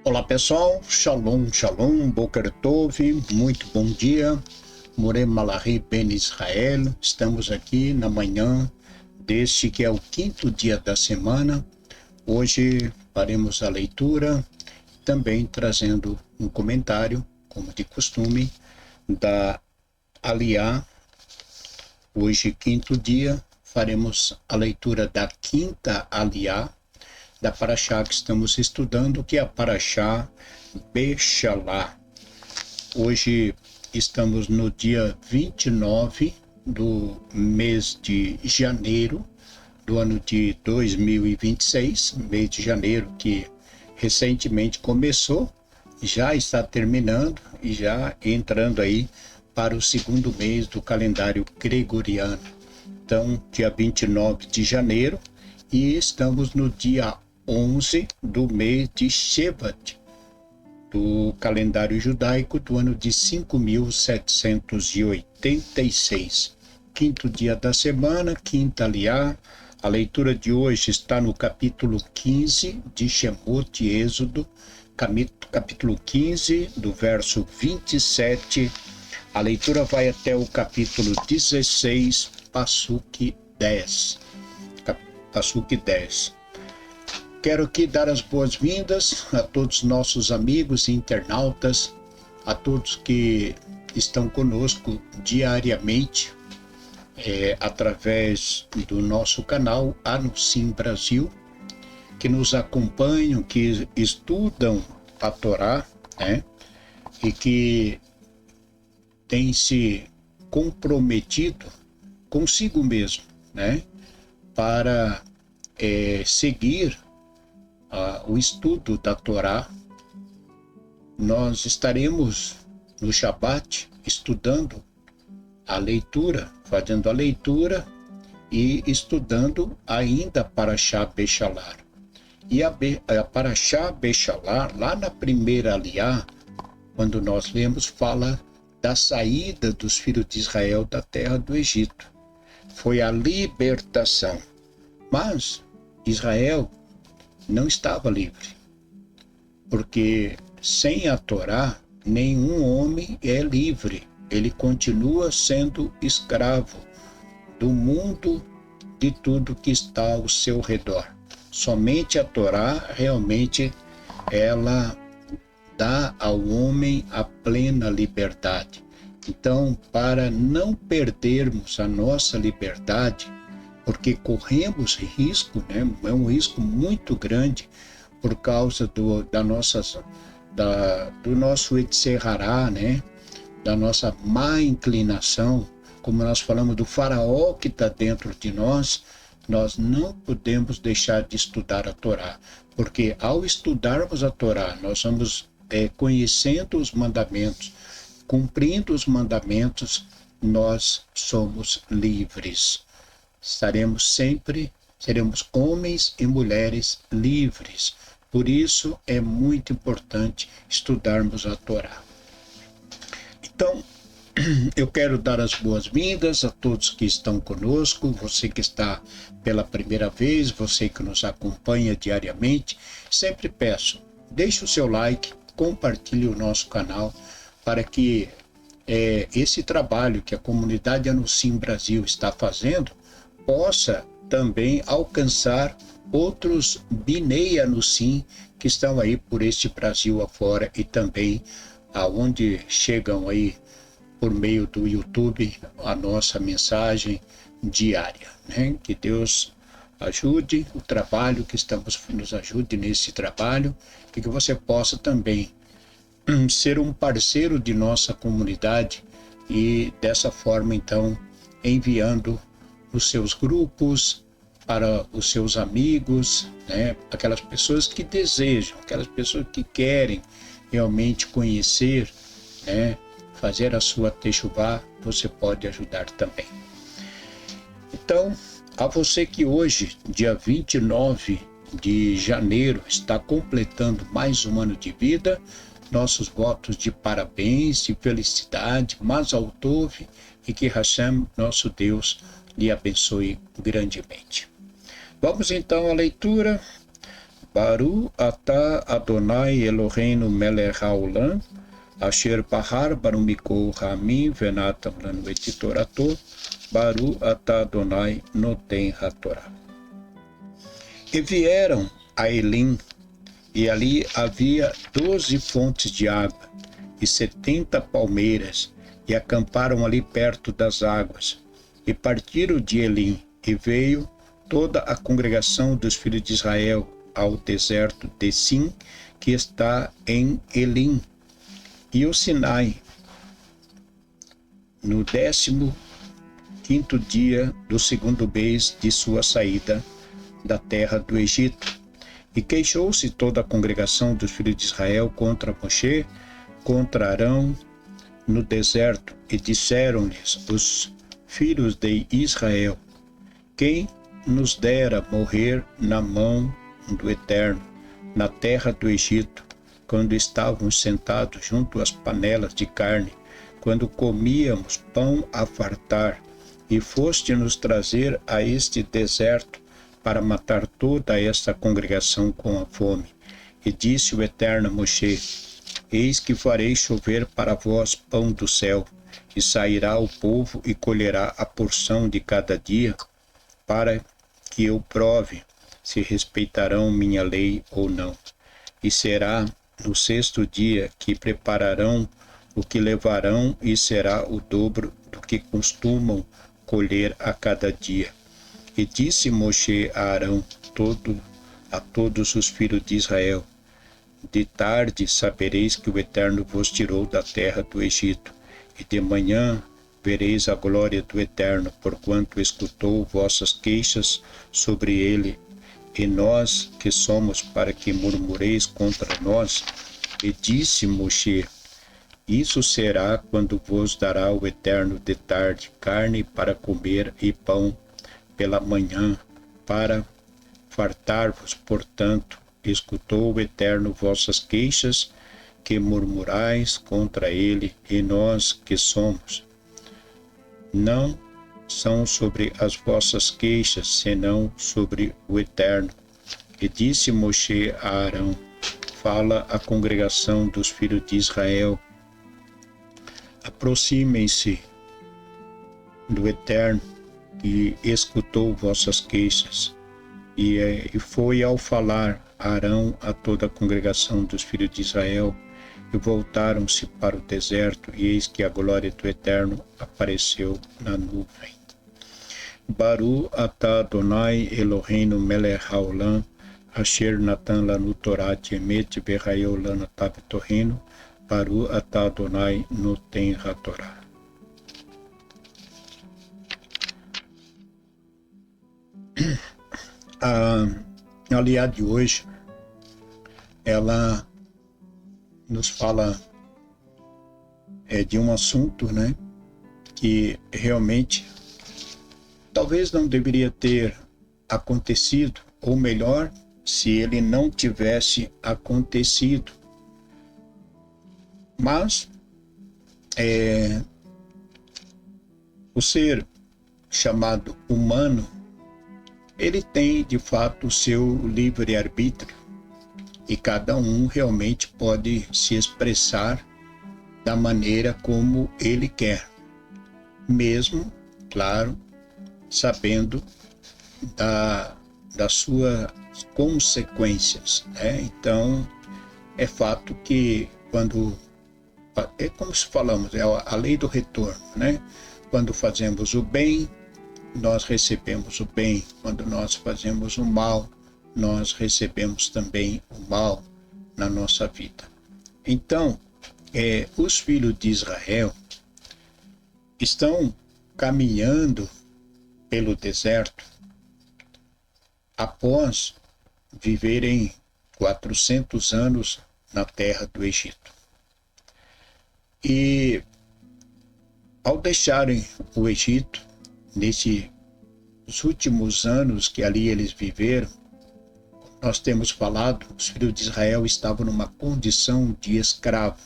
Olá pessoal, Shalom, Shalom, Boker Tov, muito bom dia, Moreh Malachi Ben Israel. Estamos aqui na manhã deste que é o quinto dia da semana. Hoje faremos a leitura, também trazendo um comentário, como de costume, da Aliá. Hoje, quinto dia, faremos a leitura da quinta Aliá, da Parashá que estamos estudando, que é a Parashá Beshalá. Hoje estamos no dia 29 do mês de janeiro do ano de 2026, mês de janeiro que recentemente começou, já está terminando e já entrando aí para o segundo mês do calendário gregoriano. Então, dia 29 de janeiro, e estamos no dia 11 do mês de Shevat, do calendário judaico do ano de 5.786. Quinto dia da semana, quinta aliá. A leitura de hoje está no capítulo 15 de Shemot, Êxodo, capítulo 15, do verso 27. A leitura vai até o capítulo 16, Passuque 10. Passuque 10. Quero aqui dar as boas-vindas a todos os nossos amigos e internautas, a todos que estão conosco diariamente, através do nosso canal Anusim Brasil, que nos acompanham, que estudam a Torá, e que têm se comprometido consigo mesmo, para seguir o estudo da Torá. Nós estaremos no Shabat estudando a leitura, fazendo a leitura e estudando ainda Parashá Beshalá. E a Parashá Beshalá, lá na primeira aliá, quando nós lemos, fala da saída dos filhos de Israel da terra do Egito. Foi a libertação. Mas Israel não estava livre, porque sem a Torá, nenhum homem é livre. Ele continua sendo escravo do mundo, de tudo que está ao seu redor. Somente a Torá, realmente, ela dá ao homem a plena liberdade. Então, para não perdermos a nossa liberdade, porque corremos risco, é um risco muito grande por causa do nosso Etserará, da nossa má inclinação, como nós falamos do faraó que está dentro de nós. Nós não podemos deixar de estudar a Torá, porque ao estudarmos a Torá, nós vamos conhecendo os mandamentos, cumprindo os mandamentos, nós somos livres. Seremos homens e mulheres livres. Por isso é muito importante estudarmos a Torá. Então, eu quero dar as boas-vindas a todos que estão conosco, você que está pela primeira vez, você que nos acompanha diariamente. Sempre peço, deixe o seu like, compartilhe o nosso canal, para que esse trabalho que a comunidade Anusim Brasil está fazendo possa também alcançar outros Binei Anusim que estão aí por este Brasil afora, e também aonde chegam aí por meio do YouTube a nossa mensagem diária, Que Deus ajude o trabalho, nos ajude nesse trabalho, e que você possa também ser um parceiro de nossa comunidade, e dessa forma então enviando os seus grupos para os seus amigos, aquelas pessoas que desejam, aquelas pessoas que querem realmente conhecer, fazer a sua techuvá, você pode ajudar também. Então, a você que hoje, dia 29 de janeiro, está completando mais um ano de vida, nossos votos de parabéns, de felicidade, Mazal Tov, e que Hashem, nosso Deus, lhe abençoe grandemente. Vamos então à leitura. Baru atah Adonai Eloheinu melech haolam, asher bahar barumiko hamim venatam lanu et torato, Baru atah Adonai noten hatorá. E vieram a Elim, e ali havia 12 fontes de água, e 70 palmeiras, e acamparam ali perto das águas. E partiram de Elim, e veio toda a congregação dos filhos de Israel ao deserto de Sim, que está em Elim, e o Sinai, no 15º dia do segundo mês de sua saída da terra do Egito. E queixou-se toda a congregação dos filhos de Israel contra Moshe, contra Arão, no deserto, e disseram-lhes os filhos de Israel: quem nos dera morrer na mão do Eterno, na terra do Egito, quando estávamos sentados junto às panelas de carne, quando comíamos pão a fartar, e foste nos trazer a este deserto para matar toda esta congregação com a fome. E disse o Eterno a Moshe: eis que farei chover para vós pão do céu, e sairá o povo e colherá a porção de cada dia, para que eu prove se respeitarão minha lei ou não. E será no 6º dia que prepararão o que levarão, e será o dobro do que costumam colher a cada dia. E disse Moshe a Arão, a todos os filhos de Israel: de tarde sabereis que o Eterno vos tirou da terra do Egito, e de manhã vereis a glória do Eterno, porquanto escutou vossas queixas sobre ele. E nós, que somos, para que murmureis contra nós? E disse Moshe: isso será quando vos dará o Eterno de tarde carne para comer e pão pela manhã, para fartar-vos. Portanto, escutou o Eterno vossas queixas, que murmurais contra ele. E nós, que somos, não são sobre as vossas queixas, senão sobre o Eterno. E disse Moshe a Arão: fala à congregação dos filhos de Israel: aproximem-se do Eterno, que escutou vossas queixas. E foi ao falar Arão a toda a congregação dos filhos de Israel, e voltaram-se para o deserto, e eis que a glória do Eterno apareceu na nuvem. Baru atah Adonai Eloheinu melech haolam, asher natan lanu Torah emet v'chayou lanu torreno, Baru atah Adonai noten hatorá. A aliá de hoje, ela nos fala de um assunto, né, que realmente talvez não deveria ter acontecido, ou melhor, se ele não tivesse acontecido. Mas o ser chamado humano, ele tem de fato o seu livre-arbítrio, e cada um realmente pode se expressar da maneira como ele quer, mesmo, claro, sabendo das suas consequências, né? Então, é fato que é como se falamos, é a lei do retorno, né? Quando fazemos o bem, nós recebemos o bem. Quando nós fazemos o mal, nós recebemos também o mal na nossa vida. Então, os filhos de Israel estão caminhando pelo deserto após viverem 400 anos na terra do Egito. E ao deixarem o Egito, nesses últimos anos que ali eles viveram, nós temos falado, os filhos de Israel estavam numa condição de escravo.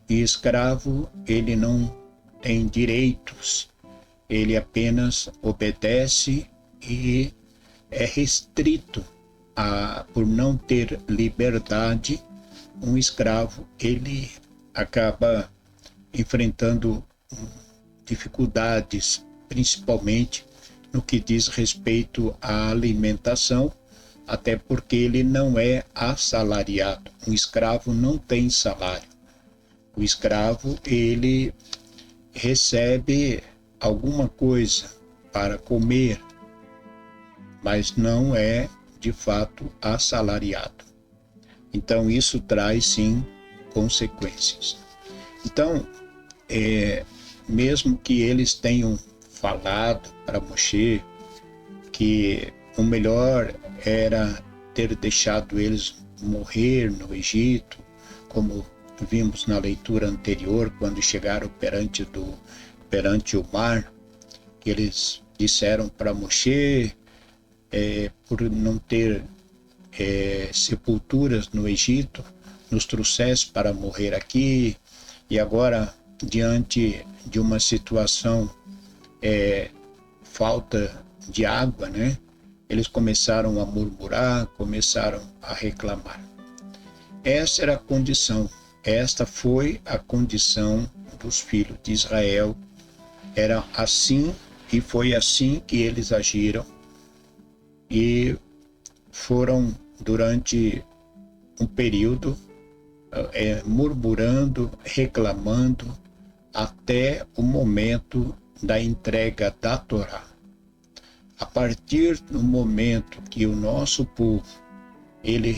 E escravo, ele não tem direitos, ele apenas obedece e é restrito por não ter liberdade, um escravo ele acaba enfrentando dificuldades, principalmente no que diz respeito à alimentação, até porque ele não é assalariado. Um escravo não tem salário. O escravo ele recebe alguma coisa para comer, mas não é de fato assalariado. Então isso traz sim consequências. Então, mesmo que eles tenham falado para Moshe que o melhor era ter deixado eles morrer no Egito, como vimos na leitura anterior, quando chegaram perante o mar, eles disseram para Moshe, por não ter sepulturas no Egito, nos trouxesse para morrer aqui, e agora, diante de uma situação, falta de água, né? Eles começaram a murmurar, começaram a reclamar. Essa era a condição, esta foi a condição dos filhos de Israel. Era assim e foi assim que eles agiram e foram durante um período murmurando, reclamando até o momento da entrega da Torá. A partir do momento que o nosso povo eles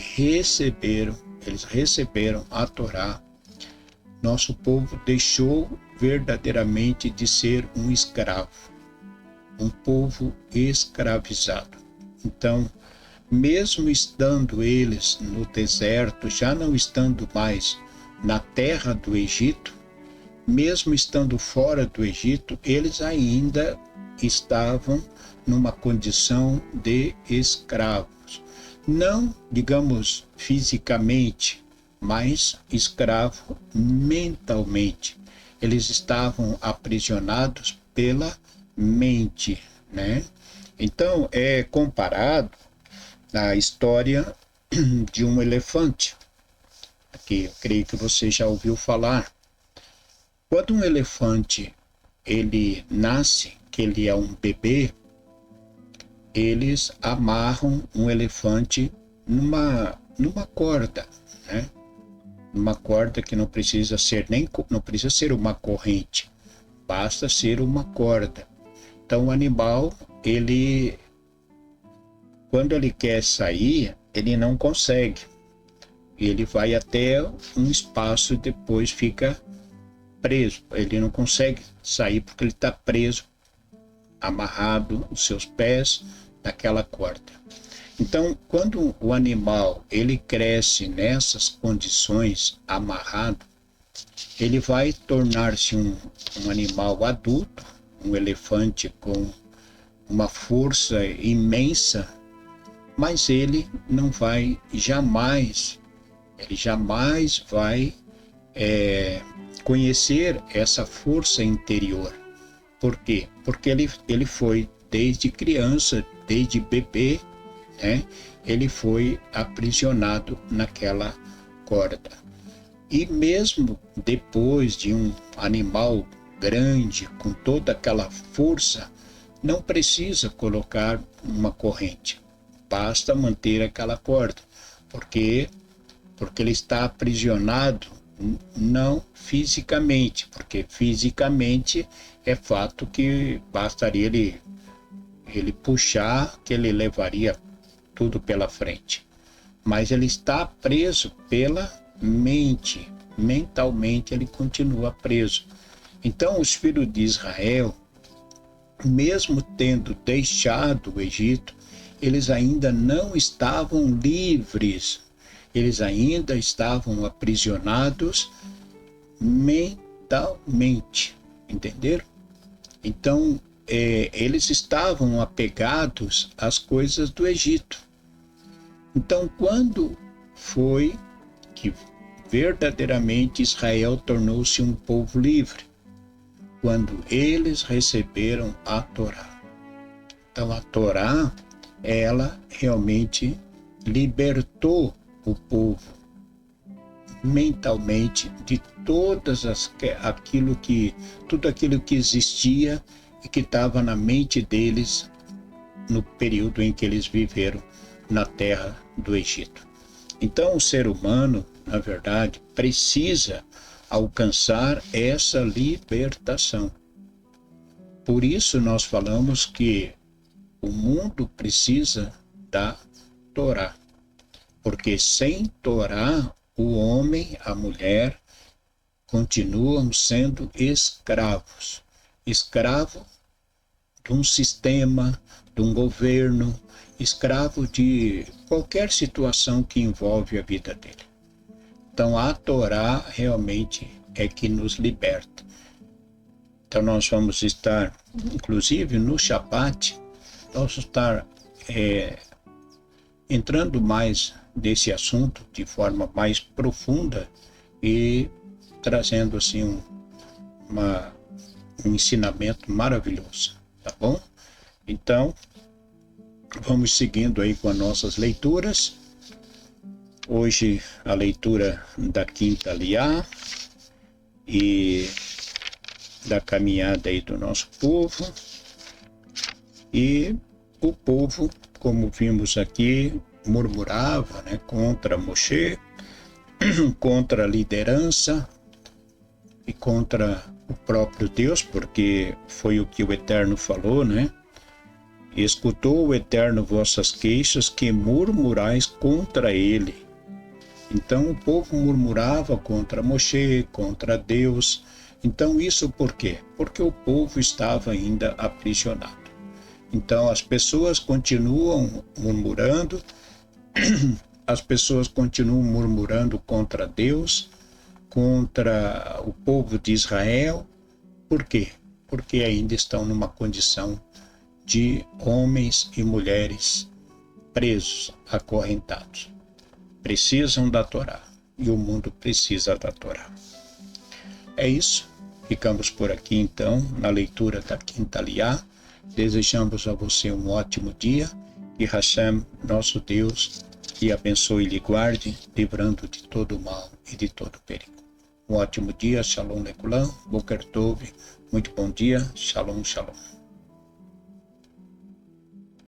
receberam a Torá, nosso povo deixou verdadeiramente de ser um escravo, um povo escravizado. Então, mesmo estando eles no deserto, já não estando mais na terra do Egito, mesmo estando fora do Egito, eles ainda estavam numa condição de escravos. Não, digamos, fisicamente, mas escravo mentalmente. Eles estavam aprisionados pela mente, né? Então, é comparado à história de um elefante, que eu creio que você já ouviu falar. Quando um elefante ele nasce, que ele é um bebê, eles amarram um elefante numa corda, né? Uma corda que não precisa ser uma corrente, basta ser uma corda. Então o animal, quando ele quer sair, ele não consegue. Ele vai até um espaço e depois fica preso. Ele não consegue sair porque ele está preso, amarrado os seus pés naquela corda. Então, quando o animal ele cresce nessas condições, amarrado, ele vai tornar-se um animal adulto, um elefante com uma força imensa, mas ele jamais vai conhecer essa força interior. Por quê? Porque ele foi desde criança, desde bebê, né? Ele foi aprisionado naquela corda. E mesmo depois de um animal grande, com toda aquela força, não precisa colocar uma corrente. Basta manter aquela corda. Porque ele está aprisionado, não fisicamente, porque fisicamente é fato que bastaria ele puxar, que ele levaria tudo pela frente. Mas ele está preso pela mente, mentalmente ele continua preso. Então os filhos de Israel, mesmo tendo deixado o Egito, eles ainda não estavam livres, eles ainda estavam aprisionados mentalmente, entenderam? Então, eles estavam apegados às coisas do Egito. Então, quando foi que verdadeiramente Israel tornou-se um povo livre? Quando eles receberam a Torá. Então, a Torá, ela realmente libertou o povo mentalmente de tudo aquilo que existia e que estava na mente deles no período em que eles viveram na terra do Egito. Então, o ser humano, na verdade, precisa alcançar essa libertação. Por isso, nós falamos que o mundo precisa da Torá. Porque sem Torá, o homem, a mulher, continuam sendo escravos. Escravo de um sistema, de um governo, escravo de qualquer situação que envolve a vida dele. Então a Torá realmente é que nos liberta. Então nós vamos estar, inclusive no Shabat, nós vamos estar entrando mais nesse assunto de forma mais profunda e trazendo assim um ensinamento maravilhoso, tá bom? Então, vamos seguindo aí com as nossas leituras. Hoje a leitura da Quinta Aliá e da caminhada aí do nosso povo. E o povo, como vimos aqui, murmurava, né, contra Moshe, contra a liderança e contra o próprio Deus, porque foi o que o Eterno falou, né? Escutou o Eterno vossas queixas, que murmurais contra ele. Então o povo murmurava contra Moshe, contra Deus. Então isso por quê? Porque o povo estava ainda aprisionado. Então as pessoas continuam murmurando, contra Deus, contra o povo de Israel. Por quê? Porque ainda estão numa condição de homens e mulheres presos, acorrentados. Precisam da Torá e o mundo precisa da Torá. É isso. Ficamos por aqui então na leitura da Quinta Aliá. Desejamos a você um ótimo dia. Que Hashem, nosso Deus, lhe abençoe e lhe guarde, livrando de todo mal e de todo perigo. Um ótimo dia. Shalom Lekulam. Boker Tov. Muito bom dia. Shalom, shalom.